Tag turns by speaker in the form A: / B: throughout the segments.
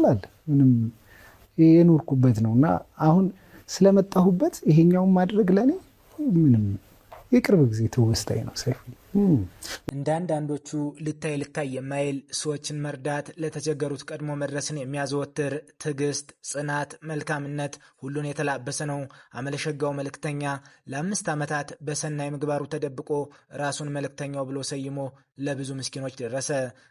A: አለ ምንም የኖርኩበት ነውና አሁን ስለመጣሁበት ይሄኛውን ማድረግ ለኔ ምንም የቅርብ ጊዜ ትውስታዬ ነው። ሰይፉ
B: እንደ አንዳንዶቹ ልታይ የማይል ሰዎችን መርዳት፣ ለተቸገሩት ቀድሞ መድረስን የሚያዘወትር ትዕግስት፣ ጽናት፣ መልካምነት ሁሉን የተላበሰ ነው። አመለሸጋው መልእክተኛ ለ5 ዓመታት በሰናይ ምግባሩ ተደብቆ ራሱን መልእክተኛው ብሎ ሰይሞ ለብዙ ምስኪኖች ደረሰ።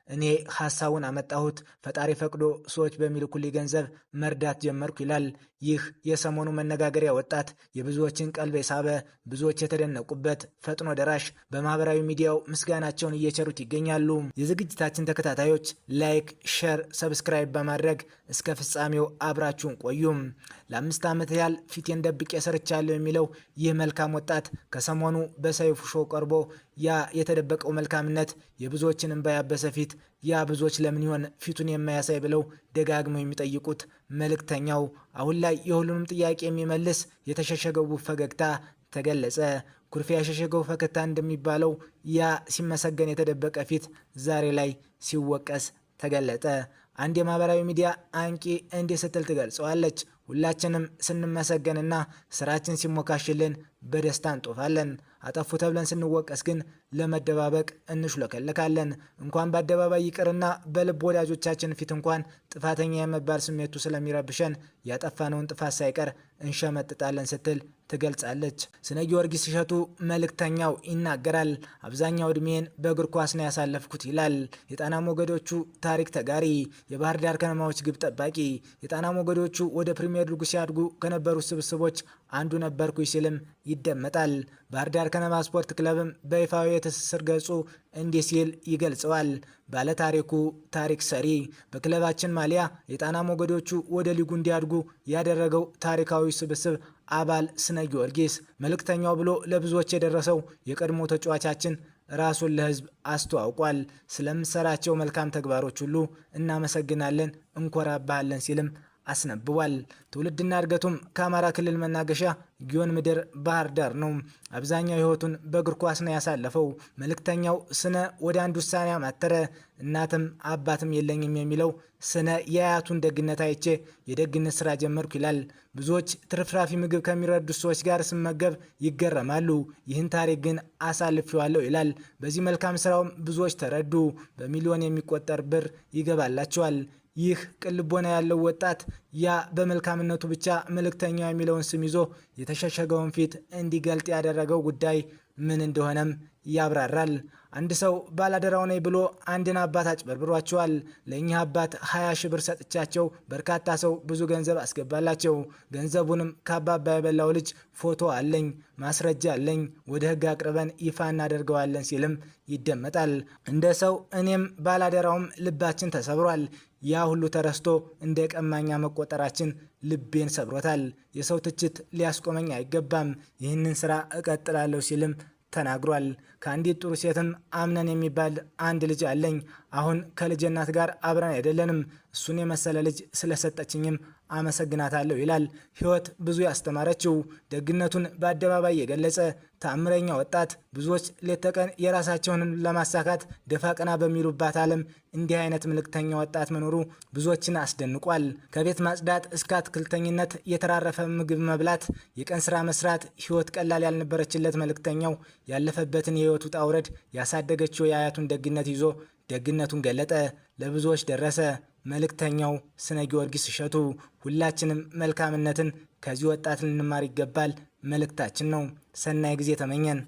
B: እኔ ሐሳቡን አመጣሁት፣ ፈጣሪ ፈቅዶ ሰዎች በሚልኩልኝ ገንዘብ መርዳት ጀመርኩ ይላል። ይህ የሰሞኑ መነጋገሪያ ወጣት የብዙዎችን ቀልብ የሳበ፣ ብዙዎች የተደነቁበት ፈጥኖ ደራሽ በማህበራዊ ሚዲያው ምስጋናቸውን እየቸሩት ይገኛሉ። የዝግጅታችን ተከታታዮች ላይክ፣ ሼር፣ ሰብስክራይብ በማድረግ እስከ ፍጻሜው አብራችሁን ቆዩም። ለ5 ዓመት ያህል ፊቴን ደብቄ ሰርቻለሁ የሚለው ይህ መልካም ወጣት ከሰሞኑ በሰይፉ ሾው ቀርቦ ያ የተደበቀው መልካምነት የብዙዎችን እንባ ያበሰ ፊት፣ ያ ብዙዎች ለምን ይሆን ፊቱን የማያሳይ ብለው ደጋግመው የሚጠይቁት መልእክተኛው አሁን ላይ የሁሉንም ጥያቄ የሚመልስ የተሸሸገው ፈገግታ ተገለጸ። ኩርፊያ የሸሸገው ፈገግታ እንደሚባለው ያ ሲመሰገን የተደበቀ ፊት ዛሬ ላይ ሲወቀስ ተገለጠ። አንድ የማህበራዊ ሚዲያ አንቂ እንዲህ ስትል ትገልጸዋለች። ሁላችንም ስንመሰገንና ስራችን ሲሞካሽልን በደስታ እንጦፋለን። አጠፉ ተብለን ስንወቀስ ግን ለመደባበቅ እንሹለከለካለን። እንኳን በአደባባይ ይቅርና በልብ ወዳጆቻችን ፊት እንኳን ጥፋተኛ የመባል ስሜቱ ስለሚረብሸን ያጠፋነውን ጥፋት ሳይቀር እንሸመጥጣለን ስትል ትገልጻለች። ስነ ጊዮርጊስ እሸቱ መልእክተኛው ይናገራል። አብዛኛው እድሜን በእግር ኳስ ነው ያሳለፍኩት ይላል። የጣና ሞገዶቹ ታሪክ ተጋሪ፣ የባህር ዳር ከነማዎች ግብ ጠባቂ፣ የጣና ሞገዶቹ ወደ ፕሪሚየር ሊጉ ሲያድጉ ከነበሩ ስብስቦች አንዱ ነበርኩ ሲልም ይደመጣል። ባህር ዳር ከነማ ስፖርት ክለብም በይፋዊ የትስስር ገጹ እንዲህ ሲል ይገልጸዋል። ባለታሪኩ ታሪክ ሰሪ፣ በክለባችን ማሊያ የጣና ሞገዶቹ ወደ ሊጉ እንዲያድጉ ያደረገው ታሪካዊ ስብስብ አባል ስነ ጊዮርጊስ መልእክተኛው ብሎ ለብዙዎች የደረሰው የቀድሞ ተጫዋቻችን ራሱን ለሕዝብ አስተዋውቋል። ስለምሰራቸው መልካም ተግባሮች ሁሉ እናመሰግናለን፣ እንኮራባለን ሲልም አስነብቧል። ትውልድና እድገቱም ከአማራ ክልል መናገሻ ጊዮን ምድር ባህር ዳር ነው። አብዛኛው ህይወቱን በእግር ኳስ ነው ያሳለፈው። መልእክተኛው ስነ ወደ አንድ ውሳኔ አማተረ። እናትም አባትም የለኝም የሚለው ስነ የአያቱን ደግነት አይቼ የደግነት ስራ ጀመርኩ ይላል። ብዙዎች ትርፍራፊ ምግብ ከሚረዱ ሰዎች ጋር ስመገብ ይገረማሉ። ይህን ታሪክ ግን አሳልፌዋለሁ ይላል። በዚህ መልካም ስራውም ብዙዎች ተረዱ። በሚሊዮን የሚቆጠር ብር ይገባላቸዋል። ይህ ቅልቦና ያለው ወጣት ያ በመልካምነቱ ብቻ መልእክተኛው የሚለውን ስም ይዞ የተሸሸገውን ፊት እንዲገልጥ ያደረገው ጉዳይ ምን እንደሆነም ያብራራል። አንድ ሰው ባላደራው ነኝ ብሎ አንድን አባት አጭበርብሯቸዋል። ለእኛ አባት 20 ሺህ ብር ሰጥቻቸው በርካታ ሰው ብዙ ገንዘብ አስገባላቸው። ገንዘቡንም ከአባባ የበላው ልጅ ፎቶ አለኝ፣ ማስረጃ አለኝ፣ ወደ ህግ አቅርበን ይፋ እናደርገዋለን ሲልም ይደመጣል። እንደ ሰው እኔም ባላደራውም ልባችን ተሰብሯል። ያ ሁሉ ተረስቶ እንደ ቀማኛ መቆጠራችን ልቤን ሰብሮታል። የሰው ትችት ሊያስቆመኝ አይገባም። ይህንን ስራ እቀጥላለሁ ሲልም ተናግሯል። ከአንዲት ጥሩ ሴትም አምነን የሚባል አንድ ልጅ አለኝ። አሁን ከልጅ እናት ጋር አብረን አይደለንም። እሱን የመሰለ ልጅ ስለሰጠችኝም አመሰግናታለሁ ይላል። ህይወት ብዙ ያስተማረችው ደግነቱን በአደባባይ የገለጸ ተአምረኛ ወጣት ብዙዎች ሌት ተቀን የራሳቸውን ለማሳካት ደፋ ቀና በሚሉባት ዓለም እንዲህ አይነት መልእክተኛ ወጣት መኖሩ ብዙዎችን አስደንቋል። ከቤት ማጽዳት እስከ አትክልተኝነት፣ የተራረፈ ምግብ መብላት፣ የቀን ስራ መስራት ህይወት ቀላል ያልነበረችለት መልእክተኛው ያለፈበትን የህይወት ውጣ ውረድ ያሳደገችው የአያቱን ደግነት ይዞ ደግነቱን ገለጠ፣ ለብዙዎች ደረሰ። መልእክተኛው ስነ ጊዮርጊስ እሸቱ። ሁላችንም መልካምነትን ከዚህ ወጣት ልንማር ይገባል መልእክታችን ነው። ሰናይ ጊዜ ተመኘን።